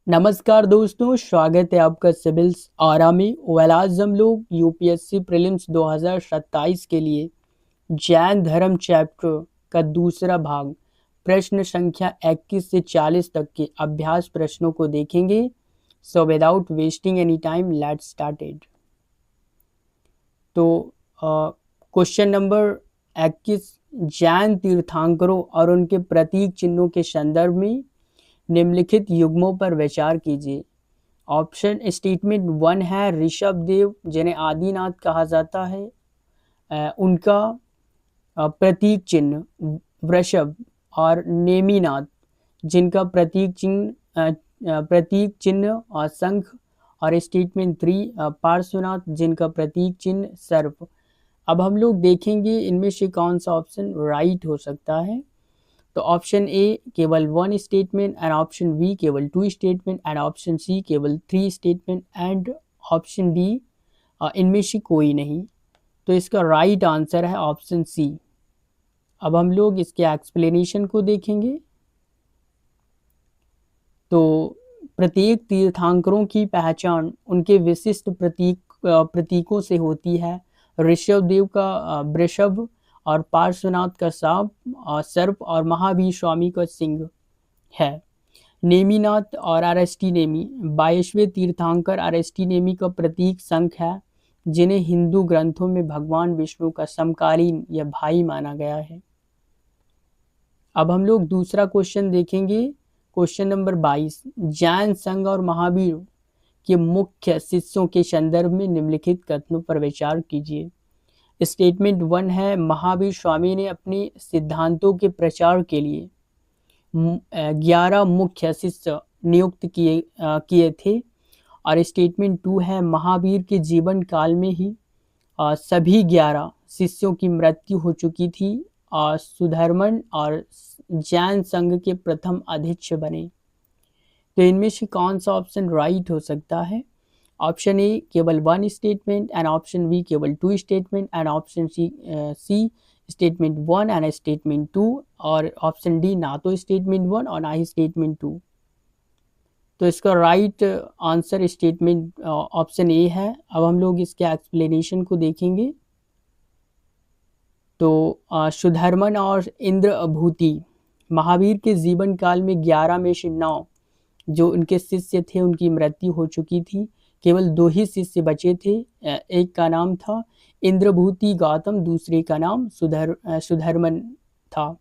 नमस्कार दोस्तों, स्वागत है आपका सिविल्स आरा में। आज हम लोग यूपीएससी प्रीलिम्स 2027 के लिए जैन धर्म चैप्टर का दूसरा भाग प्रश्न संख्या 21 से 40 तक के अभ्यास प्रश्नों को देखेंगे। So without wasting any time let's started. तो क्वेश्चन नंबर 21, जैन तीर्थंकरों और उनके प्रतीक चिन्हों के संदर्भ में निम्नलिखित युग्मों पर विचार कीजिए। ऑप्शन स्टेटमेंट 1 है ऋषभ देव, जिन्हें आदिनाथ कहा जाता है। उनका प्रतीक चिन्ह वृषभ, और नेमिनाथ, जिनका प्रतीक चिन्ह और शंख। और स्टेटमेंट 3 पार्श्वनाथ, जिनका प्रतीक चिन्ह सर्प। अब हम लोग देखेंगे इनमें से कौन सा ऑप्शन राइट हो सकता है। तो ऑप्शन ए केवल 1 स्टेटमेंट, एंड ऑप्शन बी केवल 2 स्टेटमेंट, एंड ऑप्शन सी केवल 3 स्टेटमेंट, एंड ऑप्शन डी इनमें से कोई नहीं। तो इसका राइट आंसर है ऑप्शन सी। अब हम लोग इसके एक्सप्लेनेशन को देखेंगे। तो प्रत्येक तीर्थंकरों की पहचान उनके विशिष्ट प्रतीकों से होती है। ऋषभ देव का वृषभ, और पार्श्वनाथ का सांप और सर्प, और महावीर स्वामी का सिंह है। नेमिनाथ और अरष्टी नेमी, 22वें तीर्थंकर अरष्टी नेमी का प्रतीक शंख है, जिन्हें हिंदू ग्रंथों में भगवान विष्णु का समकालीन या भाई माना गया है। अब हम लोग दूसरा क्वेश्चन देखेंगे। क्वेश्चन नंबर 22, जैन संघ और महावीर के मुख्य शिष्यों के संदर्भ में निम्नलिखित कथनों पर विचार कीजिए। स्टेटमेंट 1 है महावीर स्वामी ने अपने सिद्धांतों के प्रचार के लिए 11 मुख्य शिष्य नियुक्त किए थे। और स्टेटमेंट 2 है महावीर के जीवन काल में ही सभी 11 शिष्यों की मृत्यु हो चुकी थी, और सुधर्मन और जैन संघ के प्रथम अध्यक्ष बने। तो इनमें से कौन सा ऑप्शन राइट हो सकता है। ऑप्शन ए केवल 1 स्टेटमेंट, एंड ऑप्शन बी केवल 2 statement, and option C statement 1 and statement 2, और ऑप्शन डी ना तो स्टेटमेंट 1 और ना ही स्टेटमेंट 2। तो इसका right answer statement option A है। अब हम लोग इसके एक्सप्लेनेशन को देखेंगे। तो सुधर्मन और इंद्रभूति महावीर के जीवन काल में 11 में से 9 जो उनके शिष्य थे उनकी मृत्यु हो चुकी थी। केवल 2 ही शिष्य बचे थे। एक का नाम था इंद्रभूति गौतम, दूसरे का नाम सुधर्मन था।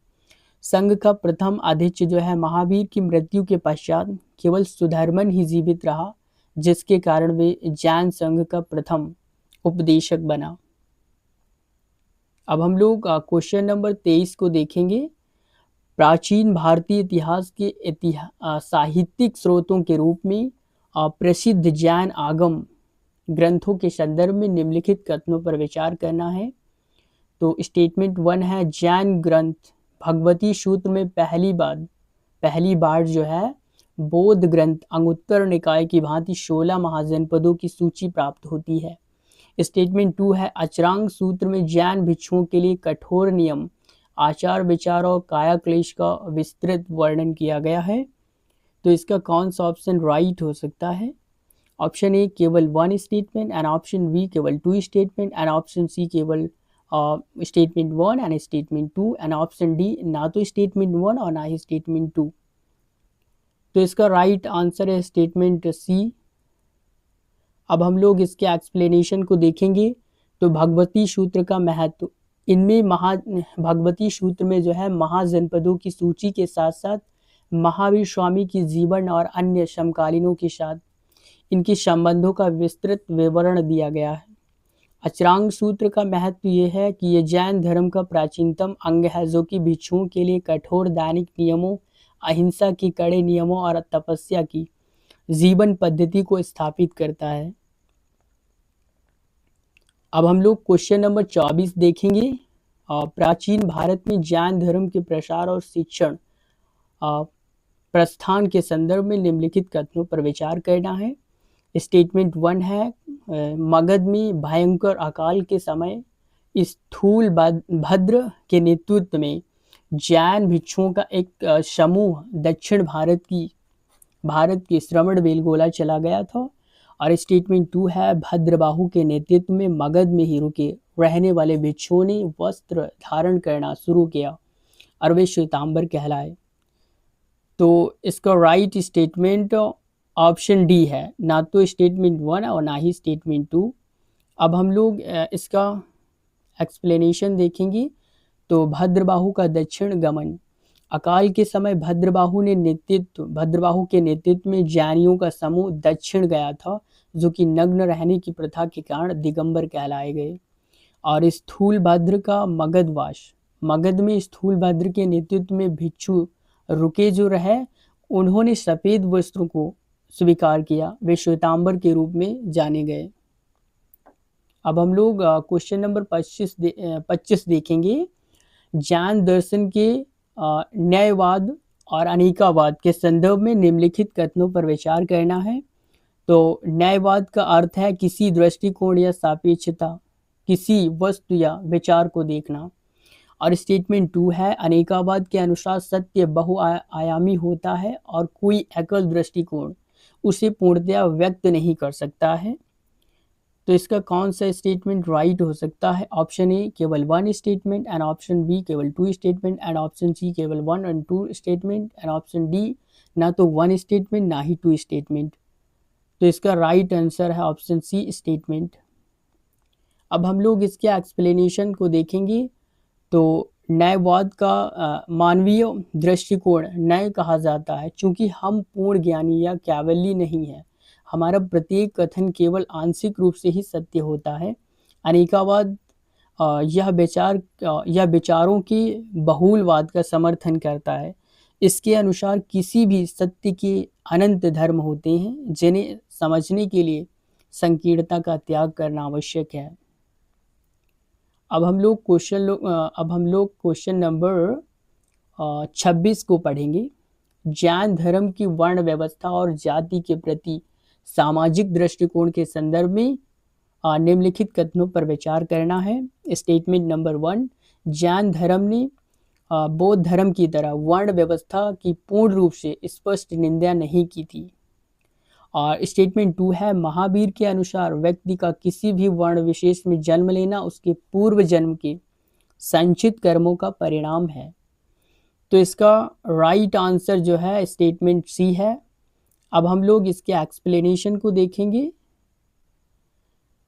संघ का प्रथम अध्यक्ष जो है महावीर की मृत्यु के पश्चात केवल सुधर्मन ही जीवित रहा, जिसके कारण वे जैन संघ का प्रथम उपदेशक बना। अब हम लोग क्वेश्चन नंबर 23 को देखेंगे। प्राचीन भारतीय इतिहास के साहित्यिक स्रोतों के रूप में प्रसिद्ध जैन आगम ग्रंथों के संदर्भ में निम्नलिखित कथनों पर विचार करना है। तो स्टेटमेंट 1 है जैन ग्रंथ भगवती सूत्र में पहली बार जो है बौद्ध ग्रंथ अंगुत्तर निकाय की भांति 16 महाजनपदों की सूची प्राप्त होती है। स्टेटमेंट 2 है अचरांग सूत्र में जैन भिक्षुओं के लिए कठोर नियम, आचार विचार और काया क्लेश का विस्तृत वर्णन किया गया है। तो इसका कौन सा ऑप्शन राइट हो सकता है। ऑप्शन ए केवल 1 स्टेटमेंट, एंड ऑप्शन बी केवल 2 स्टेटमेंट, एंड ऑप्शन सी केवल statement 1 and statement 2, and option D ना तो स्टेटमेंट 1 और ना ही स्टेटमेंट 2। तो इसका राइट आंसर है स्टेटमेंट सी। अब हम लोग इसके एक्सप्लेनेशन को देखेंगे। तो भगवती सूत्र का महत्व, इनमें भगवती सूत्र में जो है महाजनपदों की सूची के साथ साथ महावीर स्वामी की जीवन और अन्य समकालीनों के साथ इनके संबंधों का विस्तृत विवरण दिया गया है। अचरांग सूत्र का महत्व ये है कि ये जैन धर्म का प्राचीनतम अंग है, जो कि भिक्षुओं के लिए कठोर दैनिक नियमों, अहिंसा की कड़े नियमों और तपस्या की जीवन पद्धति को स्थापित करता है। अब हम लोग क्वेश्चन नंबर 24 देखेंगे। प्राचीन भारत में जैन धर्म के प्रसार और शिक्षण प्रस्थान के संदर्भ में निम्नलिखित कथनों पर विचार करना है। स्टेटमेंट 1 है मगध में भयंकर अकाल के समय स्थूल भद्र के नेतृत्व में जैन भिक्षुओं का एक समूह दक्षिण भारत की भारत के श्रवण बेलगोला चला गया था। और स्टेटमेंट 2 है भद्रबाहु के नेतृत्व में मगध में ही रुके रहने वाले भिक्षुओं ने वस्त्र धारण करना शुरू किया और वे श्वेतांबर कहलाए। तो इसका राइट स्टेटमेंट ऑप्शन डी है, ना तो स्टेटमेंट 1 और ना ही स्टेटमेंट 2। अब हम लोग इसका एक्सप्लेनेशन देखेंगे। तो भद्रबाहु का दक्षिण गमन। अकाल के समय भद्रबाहु के नेतृत्व में जैनियों का समूह दक्षिण गया था, जो कि नग्न रहने की प्रथा के कारण दिगंबर कहलाए गए। और स्थूलभद्र का मगधवास। मगध में स्थूलभद्र के नेतृत्व में भिक्षु रुके जो रहे, उन्होंने सफेद वस्त्रों को स्वीकार किया, वे श्वेतांबर के रूप में जाने गए। अब हम लोग क्वेश्चन नंबर 25 देखेंगे। जैन दर्शन के न्यायवाद और अनेकावाद के संदर्भ में निम्नलिखित कथनों पर विचार करना है। तो न्यायवाद का अर्थ है किसी दृष्टिकोण या सापेक्षता, किसी वस्तु या विचार को देखना। और स्टेटमेंट 2 है अनेकावाद के अनुसार सत्य बहुआयामी होता है और कोई एकल दृष्टिकोण उसे पूर्णतया व्यक्त नहीं कर सकता है। तो इसका कौन सा स्टेटमेंट राइट हो सकता है? ऑप्शन ए केवल 1 स्टेटमेंट, एंड ऑप्शन बी केवल 2 स्टेटमेंट, एंड ऑप्शन सी केवल 1 और 2 स्टेटमेंट, एंड ऑप्शन डी ना तो 1 स्टेटमेंट ना ही 2 स्टेटमेंट। तो इसका राइट आंसर है ऑप्शन सी स्टेटमेंट। अब हम लोग इसके एक्सप्लेनेशन को देखेंगे। तो न्यायवाद का मानवीय दृष्टिकोण न्याय कहा जाता है, क्योंकि हम पूर्ण ज्ञानी या कैवल्य नहीं है। हमारा प्रत्येक कथन केवल आंशिक रूप से ही सत्य होता है। अनेकावाद यह विचारों के बहुलवाद का समर्थन करता है। इसके अनुसार किसी भी सत्य के अनंत धर्म होते हैं, जिन्हें समझने के लिए संकीर्णता का त्याग करना आवश्यक है। अब हम लोग क्वेश्चन नंबर 26 को पढ़ेंगे। जैन धर्म की वर्ण व्यवस्था और जाति के प्रति सामाजिक दृष्टिकोण के संदर्भ में निम्नलिखित कथनों पर विचार करना है। स्टेटमेंट नंबर 1, जैन धर्म ने बौद्ध धर्म की तरह वर्ण व्यवस्था की पूर्ण रूप से स्पष्ट निंदा नहीं की थी। और स्टेटमेंट 2 है महावीर के अनुसार व्यक्ति का किसी भी वर्ण विशेष में जन्म लेना उसके पूर्व जन्म के संचित कर्मों का परिणाम है। तो इसका राइट आंसर जो है स्टेटमेंट सी है। अब हम लोग इसके एक्सप्लेनेशन को देखेंगे।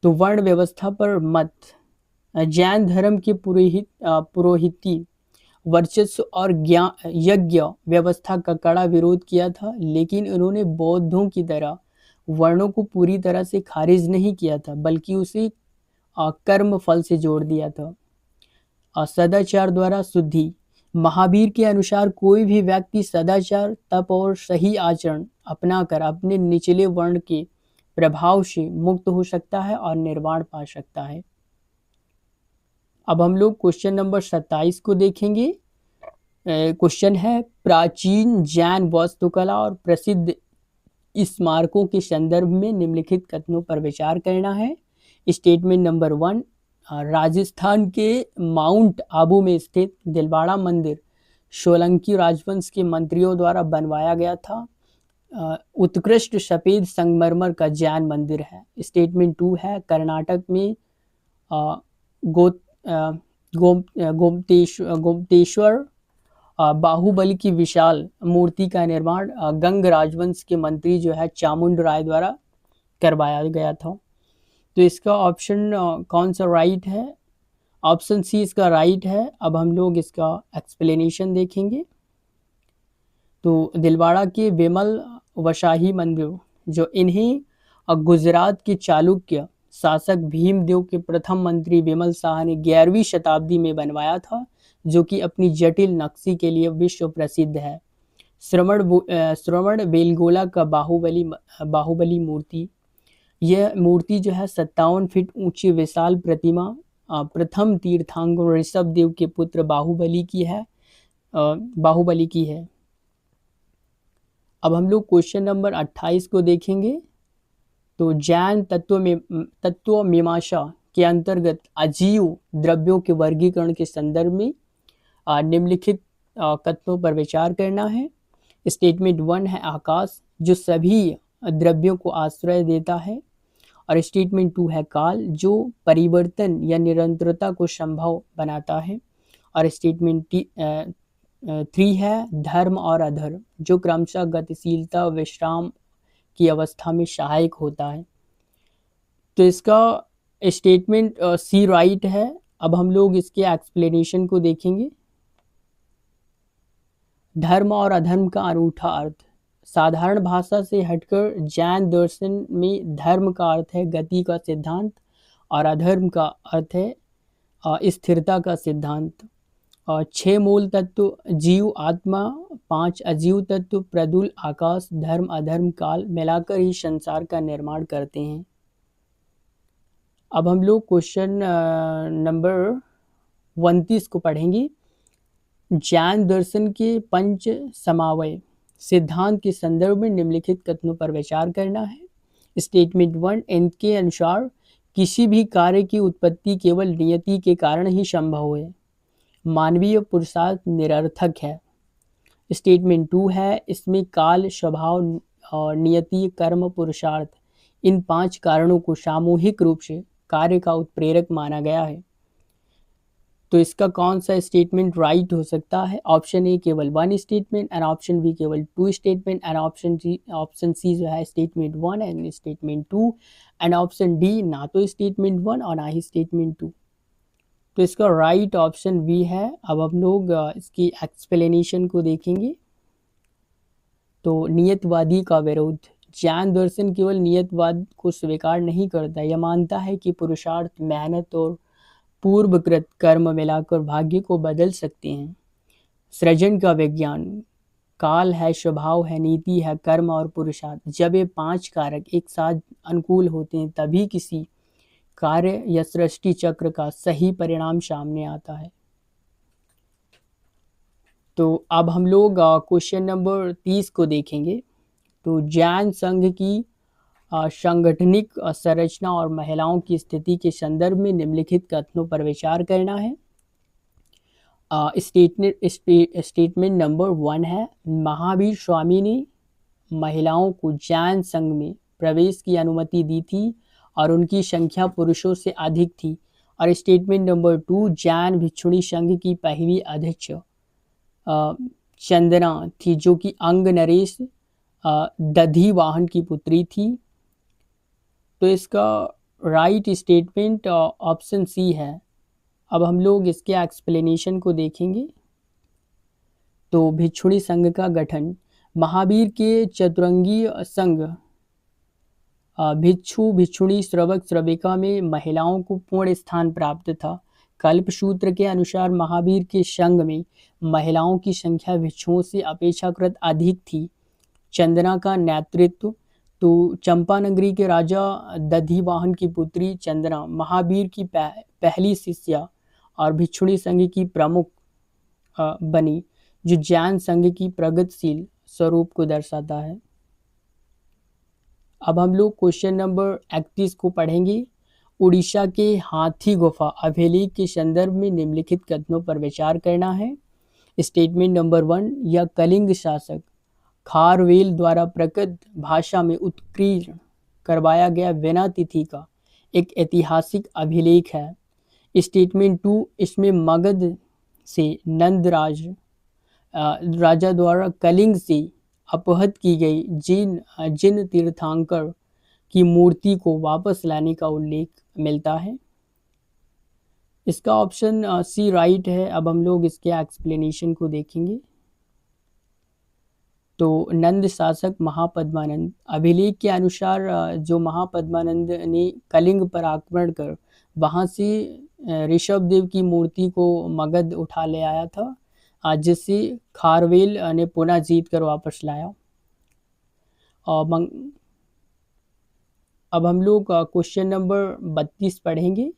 तो वर्ण व्यवस्था पर मत। जैन धर्म के पुरोहिती वर्चस्व और यज्ञ व्यवस्था का कड़ा विरोध किया था, लेकिन उन्होंने बौद्धों की तरह वर्णों को पूरी तरह से खारिज नहीं किया था, बल्कि उसे कर्म फल से जोड़ दिया था। सदाचार द्वारा शुद्धि। महावीर के अनुसार कोई भी व्यक्ति सदाचार, तप और सही आचरण अपनाकर अपने निचले वर्ण के प्रभाव से मुक्त हो सकता है और निर्वाण पा सकता है। अब हम लोग क्वेश्चन नंबर 27 को देखेंगे। क्वेश्चन है प्राचीन जैन वास्तुकला और प्रसिद्ध स्मारकों के संदर्भ में निम्नलिखित कथनों पर विचार करना है। स्टेटमेंट नंबर 1, राजस्थान के माउंट आबू में स्थित दिलवाड़ा मंदिर सोलंकी राजवंश के मंत्रियों द्वारा बनवाया गया था। उत्कृष्ट सफेद संगमरमर का जैन मंदिर है। स्टेटमेंट 2 है कर्नाटक में गोमतेश्वर बाहुबली की विशाल मूर्ति का निर्माण गंग राजवंश के मंत्री जो है चामुंड राय द्वारा करवाया गया था। तो इसका ऑप्शन कौन सा राइट है? ऑप्शन सी इसका राइट है। अब हम लोग इसका एक्सप्लेनेशन देखेंगे। तो दिलवाड़ा के विमल वशाही मंदिर जो इन्हें गुजरात के चालुक्य शासक भीमदेव के प्रथम मंत्री विमल शाह ने 11वीं शताब्दी में बनवाया था, जो कि अपनी जटिल नक्शी के लिए विश्व प्रसिद्ध है। श्रवण बेलगोला का बाहुबली मूर्ति, यह मूर्ति जो है 57 फीट ऊंची विशाल प्रतिमा प्रथम तीर्थंकर ऋषभ देव के पुत्र बाहुबली की है। अब हम लोग क्वेश्चन नंबर 28 को देखेंगे। तो जैन तत्व मीमांसा के अंतर्गत अजीव द्रव्यों के वर्गीकरण के संदर्भ में निम्नलिखित कथनों पर विचार करना है। स्टेटमेंट 1 है आकाश, जो सभी द्रव्यों को आश्रय देता है। और स्टेटमेंट 2 है काल, जो परिवर्तन या निरंतरता को संभव बनाता है। और स्टेटमेंट 3 है धर्म और अधर्म, जो क्रमशः गतिशीलता विश्राम की अवस्था में सहायक होता है। तो इसका स्टेटमेंट सी राइट है। अब हम लोग इसके एक्सप्लेनेशन को देखेंगे। धर्म और अधर्म का अनूठा अर्थ। साधारण भाषा से हटकर जैन दर्शन में धर्म का अर्थ है गति का सिद्धांत और अधर्म का अर्थ है स्थिरता का सिद्धांत। और 6 मूल तत्व जीव आत्मा, 5 अजीव तत्व प्रदुल आकाश धर्म अधर्म काल मिलाकर ही संसार का निर्माण करते हैं। अब हम लोग क्वेश्चन नंबर 29 को पढ़ेंगे। जैन दर्शन के पंच समावय सिद्धांत के संदर्भ में निम्नलिखित कथनों पर विचार करना है। स्टेटमेंट 1 इनके अनुसार किसी भी कार्य की उत्पत्ति केवल नियति के कारण ही संभव है। मानवीय पुरुषार्थ निरर्थक है। स्टेटमेंट 2 है इसमें काल स्वभाव और नियति कर्म पुरुषार्थ इन 5 कारणों को सामूहिक रूप से कार्य का उत्प्रेरक माना गया है। तो इसका कौन सा स्टेटमेंट राइट हो सकता है? ऑप्शन ए केवल 1 स्टेटमेंट एंड ऑप्शन बी केवल 2 स्टेटमेंट एंड ऑप्शन सी जो है statement 1 and statement 2 and option D ना तो स्टेटमेंट 1 और ना ही स्टेटमेंट 2। तो इसका राइट ऑप्शन बी है। अब हम लोग इसकी एक्सप्लेनेशन को देखेंगे। तो नियतवादी का विरोध। जैन दर्शन केवल नियतवाद को स्वीकार नहीं करता, यह मानता है कि पुरुषार्थ मेहनत और पूर्वकृत कर्म मिलाकर भाग्य को बदल सकते हैं। सृजन का विज्ञान। काल है, स्वभाव है, नीति है, कर्म और पुरुषार्थ। जब ये 5 कारक एक साथ अनुकूल होते हैं तभी किसी कार्य या सृष्टि चक्र का सही परिणाम सामने आता है। तो अब हम लोग क्वेश्चन नंबर 30 को देखेंगे। तो जैन संघ की सांगठनिक संरचना और महिलाओं की स्थिति के संदर्भ में निम्नलिखित कथनों पर विचार करना है। स्टेटमेंट नंबर 1 है महावीर स्वामी ने महिलाओं को जैन संघ में प्रवेश की अनुमति दी थी और उनकी संख्या पुरुषों से अधिक थी। और स्टेटमेंट नंबर 2 जैन भिक्षुणी संघ की पहली अध्यक्ष चंदना थी, जो कि अंग नरेश दधी वाहन की पुत्री थी। तो इसका राइट स्टेटमेंट ऑप्शन सी है। अब हम लोग इसके एक्सप्लेनेशन को देखेंगे। तो भिक्षुणी संघ का गठन। महावीर के चतुरंगी संघ भिक्षु भिक्षुणी श्रवक श्रविका में महिलाओं को पूर्ण स्थान प्राप्त था। कल्पसूत्र के अनुसार महावीर के संघ में महिलाओं की संख्या भिक्षुओं से अपेक्षाकृत अधिक थी। चंदना का नेतृत्व। तो चंपानगरी के राजा दधिवाहन की पुत्री चंदना महावीर की पहली शिष्या और भिक्षुणी संघ की प्रमुख बनी, जो जैन संघ की प्रगतिशील स्वरूप को दर्शाता है। अब हम लोग क्वेश्चन नंबर 31 को पढ़ेंगे। उड़ीसा के हाथी गुफा अभिलेख के संदर्भ में निम्नलिखित कथनों पर विचार करना है। स्टेटमेंट नंबर 1 यह कलिंग शासक खारवेल द्वारा प्रकृत भाषा में उत्कीर्ण करवाया गया बिना तिथि का एक ऐतिहासिक अभिलेख है। स्टेटमेंट 2 इसमें मगध से नंदराज राजा द्वारा कलिंग से अपहत की गई जिन तीर्थंकर की मूर्ति को वापस लाने का उल्लेख मिलता है। इसका ऑप्शन सी राइट है। अब हम लोग इसके एक्सप्लेनेशन को देखेंगे। तो नंद शासक महापद्मानंद अभिलेख के अनुसार जो महापद्मानंद ने कलिंग पर आक्रमण कर वहां से ऋषभ देव की मूर्ति को मगध उठा ले आया था, जिससे खारवेल ने पुनः जीत कर वापस लाया। अब हम लोग क्वेश्चन नंबर 32 पढ़ेंगे।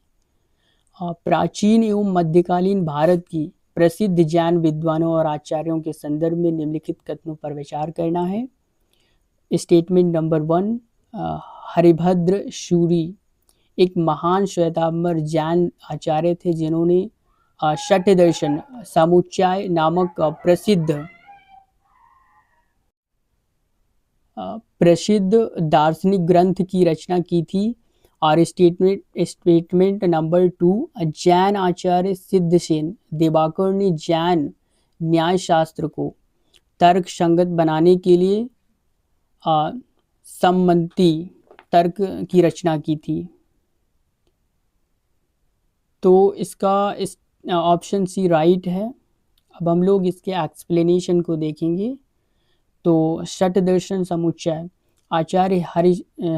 प्राचीन एवं मध्यकालीन भारत की प्रसिद्ध जैन विद्वानों और आचार्यों के संदर्भ में निम्नलिखित कथनों पर विचार करना है। स्टेटमेंट नंबर 1 हरिभद्र शूरी एक महान श्वेतांबर जैन आचार्य थे, जिन्होंने षट दर्शन समुच्चय नामक प्रसिद्ध प्रसिद्ध दार्शनिक ग्रंथ की रचना की थी। और स्टेटमेंट नंबर 2, जैन आचार्य सिद्धसेन दिवाकर ने जैन न्याय शास्त्र को तर्क संगत बनाने के लिए सम्मति तर्क की रचना की थी। तो इसका ऑप्शन सी राइट है। अब हम लोग इसके एक्सप्लेनेशन को देखेंगे। तो षट दर्शन समुच्चय आचार्य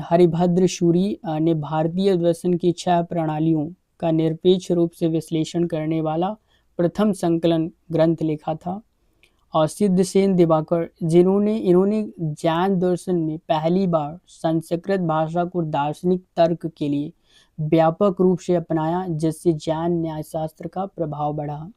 हरिभद्र सूरी ने भारतीय दर्शन की 6 प्रणालियों का निरपेक्ष रूप से विश्लेषण करने वाला प्रथम संकलन ग्रंथ लिखा था। और सिद्धसेन दिवाकर इन्होंने जैन दर्शन में पहली बार संस्कृत भाषा को दार्शनिक तर्क के लिए व्यापक रूप से अपनाया, जिससे जैन न्यायशास्त्र का प्रभाव बढ़ा।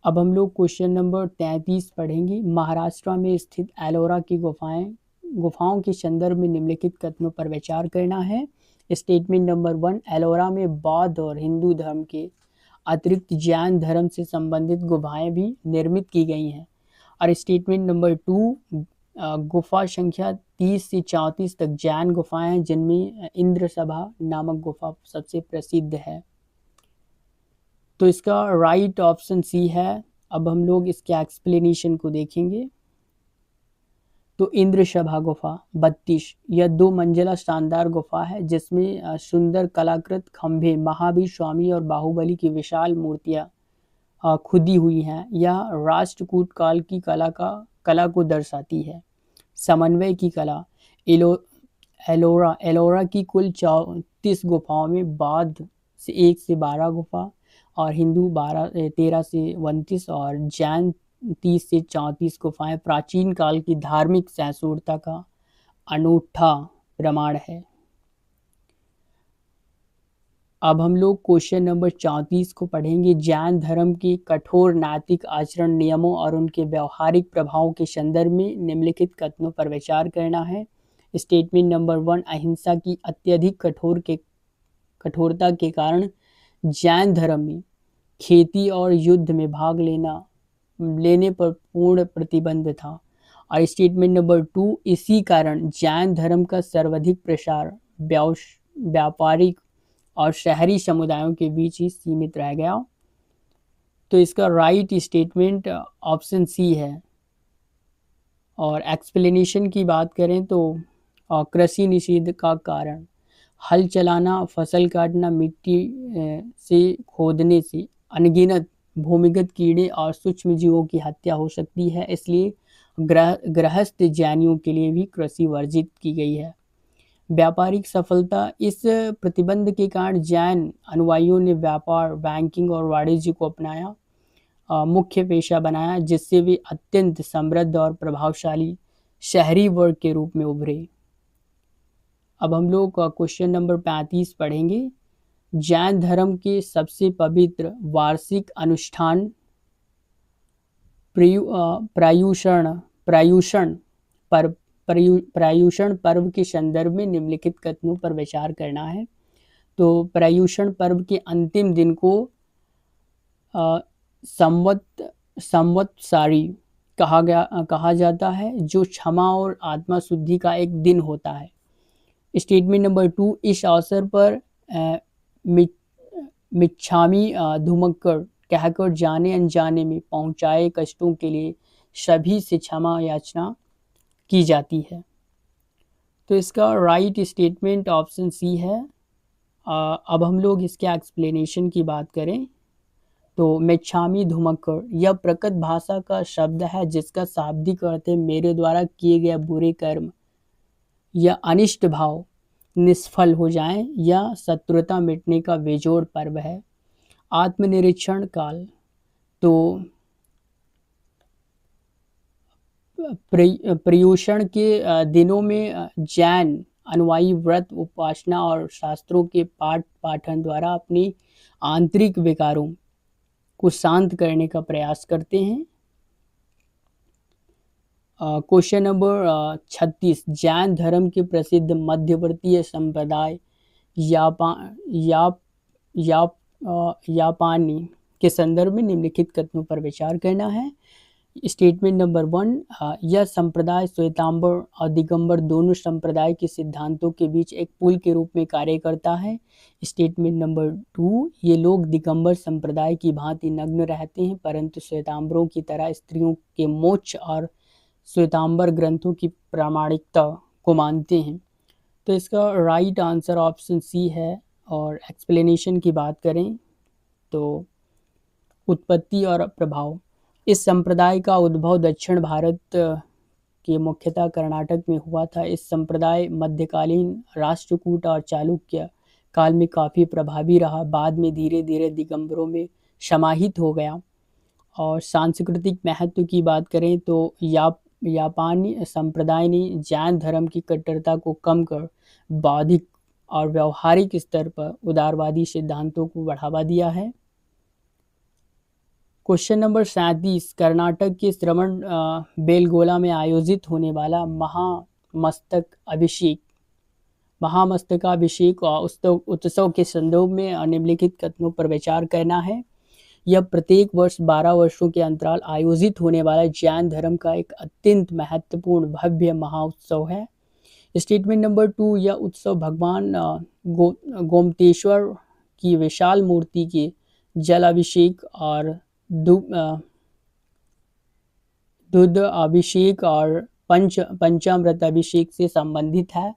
अब हम लोग क्वेश्चन नंबर 33 पढ़ेंगे। महाराष्ट्र में स्थित एलोरा की गुफाओं के संदर्भ में निम्नलिखित कथनों पर विचार करना है। स्टेटमेंट नंबर 1, एलोरा में बौद्ध और हिंदू धर्म के अतिरिक्त जैन धर्म से संबंधित गुफाएं भी निर्मित की गई हैं। और स्टेटमेंट नंबर 2, गुफा संख्या 30 से 34 तक जैन गुफाएं हैं, जिनमें इंद्र सभा नामक गुफा सबसे प्रसिद्ध है। तो इसका राइट ऑप्शन सी है। अब हम लोग इसके एक्सप्लेनेशन को देखेंगे। तो इंद्र सभा गुफा 32 यह 2 मंजिला शानदार गुफा है, जिसमें सुंदर कलाकृत खंभे, महावीर स्वामी और बाहुबली की विशाल मूर्तियां खुदी हुई हैं। यह राष्ट्रकूट काल की कला को दर्शाती है। समन्वय की कला एलोरा की कुल 34 गुफाओं में बौद्ध से 1 से 12 गुफा और हिंदू 13 से 29 और जैन 30 से 34 गुफाएं प्राचीन काल की धार्मिक सहिष्णुता का अनूठा प्रमाण है। अब हम लोग क्वेश्चन नंबर 34 को पढ़ेंगे। जैन धर्म के कठोर नैतिक आचरण नियमों और उनके व्यवहारिक प्रभावों के संदर्भ में निम्नलिखित कथनों पर विचार करना है। स्टेटमेंट नंबर 1, अहिंसा की अत्यधिक कठोरता के कारण जैन धर्म में खेती और युद्ध में भाग लेने पर पूर्ण प्रतिबंध था। और स्टेटमेंट नंबर 2, इसी कारण जैन धर्म का सर्वाधिक प्रसार व्यापारिक और शहरी समुदायों के बीच ही सीमित रह गया। तो इसका राइट स्टेटमेंट ऑप्शन सी है। और एक्सप्लेनेशन की बात करें तो कृषि निषेध का कारण हल चलाना, फसल काटना, मिट्टी से खोदने से अनगिनत भूमिगत कीड़े और सूक्ष्म जीवों की हत्या हो सकती है। इसलिए गृहस्थ जैनियों के लिए भी कृषि वर्जित की गई है। व्यापारिक सफलता इस प्रतिबंध के कारण जैन अनुयायियों ने व्यापार, बैंकिंग और वाणिज्य को अपनाया मुख्य पेशा बनाया, जिससे वे अत्यंत समृद्ध और प्रभावशाली शहरी वर्ग के रूप में उभरे। अब हम लोग क्वेश्चन नंबर 35 पढ़ेंगे। जैन धर्म के सबसे पवित्र वार्षिक अनुष्ठान पर्युषण पर्व के संदर्भ में निम्नलिखित कथनों पर विचार करना है। तो पर्युषण पर्व के अंतिम दिन को संवत्सारी कहा जाता है, जो क्षमा और आत्मा शुद्धि का एक दिन होता है। स्टेटमेंट नंबर 2, इस अवसर पर मिच्छामी धुमक्कर कहकर जाने अनजाने में पहुंचाए कष्टों के लिए सभी से क्षमा याचना की जाती है। तो इसका राइट स्टेटमेंट ऑप्शन सी है। अब हम लोग इसके एक्सप्लेनेशन की बात करें तो मिच्छामी धुमक्कर यह प्रकृत भाषा का शब्द है, जिसका शाब्दिक अर्थ है मेरे द्वारा किए गए बुरे कर्म या अनिष्ट भाव निष्फल हो जाएं या शत्रुता मिटने का बेजोड़ पर्व है। आत्मनिरीक्षण काल तो पर्युषण के दिनों में जैन अनुयायी व्रत, उपासना और शास्त्रों के पाठ पाठन द्वारा अपनी आंतरिक विकारों को शांत करने का प्रयास करते हैं। क्वेश्चन नंबर 36, जैन धर्म के प्रसिद्ध मध्यवर्तीय संप्रदाय यापानी के संदर्भ में निम्नलिखित कथनों पर विचार करना है। स्टेटमेंट नंबर 1, यह संप्रदाय श्वेतांबर और दिगंबर दोनों संप्रदाय के सिद्धांतों के बीच एक पुल के रूप में कार्य करता है। स्टेटमेंट नंबर 2, ये लोग दिगंबर संप्रदाय की भांति नग्न रहते हैं, परंतु श्वेतांबरों की तरह स्त्रियों के मोक्ष और श्वेतांबर ग्रंथों की प्रामाणिकता को मानते हैं। तो इसका राइट आंसर ऑप्शन सी है। और एक्सप्लेनेशन की बात करें तो उत्पत्ति और प्रभाव। इस संप्रदाय का उद्भव दक्षिण भारत के मुख्यतः कर्नाटक में हुआ था। इस संप्रदाय मध्यकालीन राष्ट्रकूट और चालुक्य काल में काफ़ी प्रभावी रहा, बाद में धीरे धीरे दिगंबरों में समाहित हो गया। और सांस्कृतिक महत्व की बात करें तो जापानी संप्रदाय ने जैन धर्म की कट्टरता को कम कर बौद्धिक और व्यवहारिक स्तर पर उदारवादी सिद्धांतों को बढ़ावा दिया है। क्वेश्चन नंबर 37, कर्नाटक के श्रवण बेलगोला में आयोजित होने वाला महामस्तकाभिषेक उत्सव के संदर्भ में निम्नलिखित कथनों पर विचार करना है। यह प्रत्येक वर्ष 12 वर्षों के अंतराल आयोजित होने वाला जैन धर्म का एक अत्यंत महत्वपूर्ण भव्य महाउत्सव है। स्टेटमेंट नंबर 2, यह उत्सव भगवान गोमतेश्वर की विशाल मूर्ति के जल अभिषेक और दूध अभिषेक और पंचामृत अभिषेक से संबंधित है।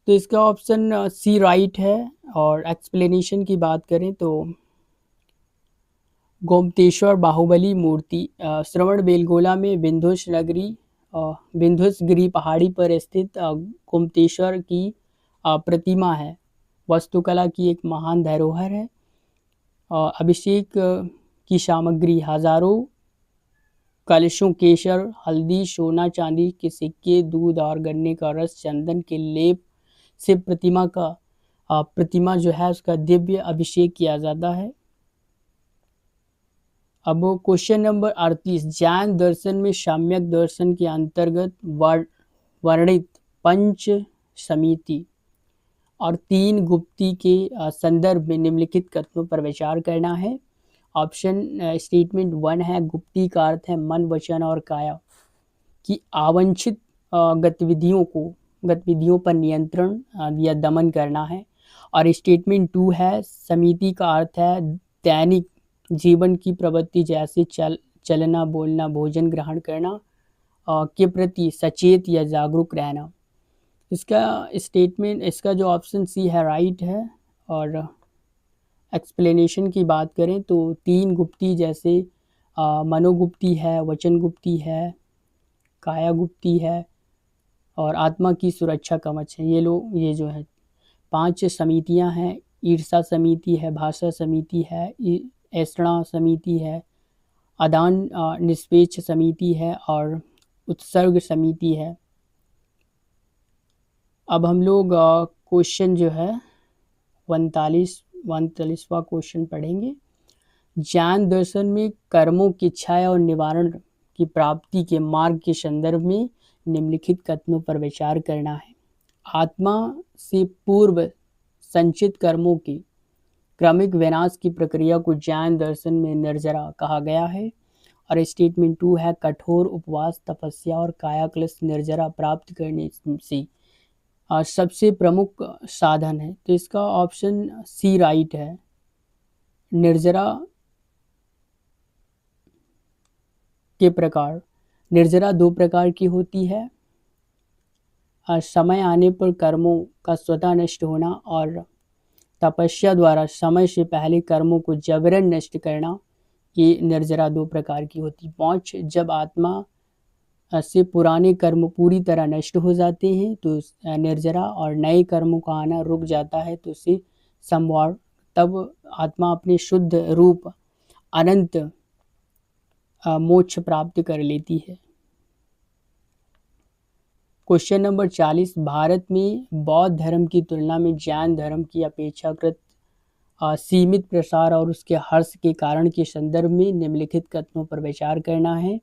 तो इसका ऑप्शन सी राइट है। और एक्सप्लेनेशन की बात करें तो गोमतेश्वर बाहुबली मूर्ति श्रवण बेलगोला में विंध्यसगिरी पहाड़ी पर स्थित गोमतेश्वर की प्रतिमा है। वास्तुकला की एक महान धरोहर है। अभिषेक की सामग्री हजारों कलशों, केसर, हल्दी, सोना, चांदी के सिक्के, दूध और गन्ने का रस, चंदन के लेप से प्रतिमा जो है उसका दिव्य अभिषेक किया जाता है। अब क्वेश्चन नंबर 38, जैन दर्शन में सम्यक दर्शन के अंतर्गत वर्णित पंच समिति और 3 गुप्ती के संदर्भ में निम्नलिखित कथनों पर विचार करना है। ऑप्शन स्टेटमेंट 1 है, गुप्ती का अर्थ है मन, वचन और काया की अवांछित गतिविधियों पर नियंत्रण या दमन करना है। और स्टेटमेंट 2 है, समिति का अर्थ है दैनिक जीवन की प्रवृत्ति जैसे चलना, बोलना, भोजन ग्रहण करना के प्रति सचेत या जागरूक रहना। इसका जो ऑप्शन सी है राइट है। और एक्सप्लेनेशन की बात करें तो 3 गुप्ती जैसे मनोगुप्ती है, वचन गुप्ती है, काया गुप्ती है और आत्मा की सुरक्षा कवच है। ये जो है 5 समितियां हैं। ईर्षा समिति है, भाषा समिति है, ऐषणा समिति है, अदान निष्पेक्ष समिति है और उत्सर्ग समिति है। अब हम लोग क्वेश्चन जो है 39वां क्वेश्चन पढ़ेंगे। जैन दर्शन में कर्मों की क्षय और निवारण की प्राप्ति के मार्ग के संदर्भ में निम्नलिखित कथनों पर विचार करना है। आत्मा से पूर्व संचित कर्मों के क्रमिक विनाश की प्रक्रिया को जैन दर्शन में निर्जरा कहा गया है। और स्टेटमेंट 2 है, कठोर उपवास, तपस्या और कायाकल्प निर्जरा प्राप्त करने से सबसे प्रमुख साधन है। तो इसका ऑप्शन सी राइट है। निर्जरा 2 प्रकार की होती है। समय आने पर कर्मों का स्वतः नष्ट होना और तपस्या द्वारा समय से पहले कर्मों को जबरन नष्ट करना। ये निर्जरा 2 प्रकार की होती। मोक्ष, जब आत्मा से पुराने कर्म पूरी तरह नष्ट हो जाते हैं तो निर्जरा, और नए कर्मों का आना रुक जाता है तो उसे संवार, तब आत्मा अपने शुद्ध रूप अनंत मोक्ष प्राप्त कर लेती है। क्वेश्चन नंबर 40, भारत में बौद्ध धर्म की तुलना में जैन धर्म की अपेक्षाकृत सीमित प्रसार और उसके हर्ष के कारण के संदर्भ में निम्नलिखित कथनों पर विचार करना है।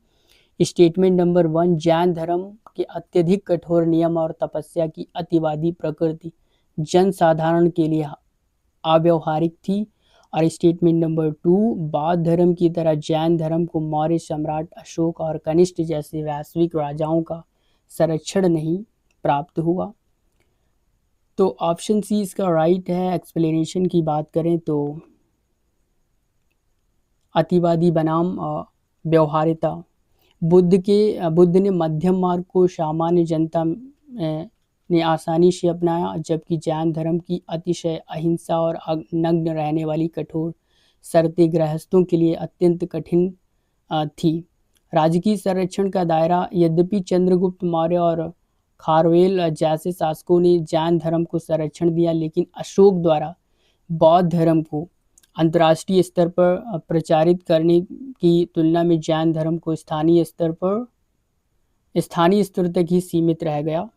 स्टेटमेंट नंबर 1, जैन धर्म के अत्यधिक कठोर नियम और तपस्या की अतिवादी प्रकृति जनसाधारण के लिए अव्यवहारिक थी और स्टेटमेंट नंबर 2, बौद्ध धर्म की तरह जैन धर्म को मौर्य सम्राट अशोक और कनिष्क जैसे वैश्विक राजाओं का संरक्षण नहीं प्राप्त हुआ। तो ऑप्शन सी इसका राइट है। एक्सप्लेनेशन की बात करें तो अतिवादी बनाम व्यवहारिता। बुद्ध ने मध्यम मार्ग को सामान्य जनता ने आसानी से अपनाया, जबकि जैन धर्म की अतिशय अहिंसा और नग्न रहने वाली कठोर शर्तें गृहस्थों के लिए अत्यंत कठिन थी। राजकीय संरक्षण का दायरा। यद्यपि चंद्रगुप्त मौर्य और खारवेल जैसे शासकों ने जैन धर्म को संरक्षण दिया, लेकिन अशोक द्वारा बौद्ध धर्म को अंतर्राष्ट्रीय स्तर पर प्रचारित करने की तुलना में जैन धर्म को स्थानीय स्तर तक ही सीमित रह गया।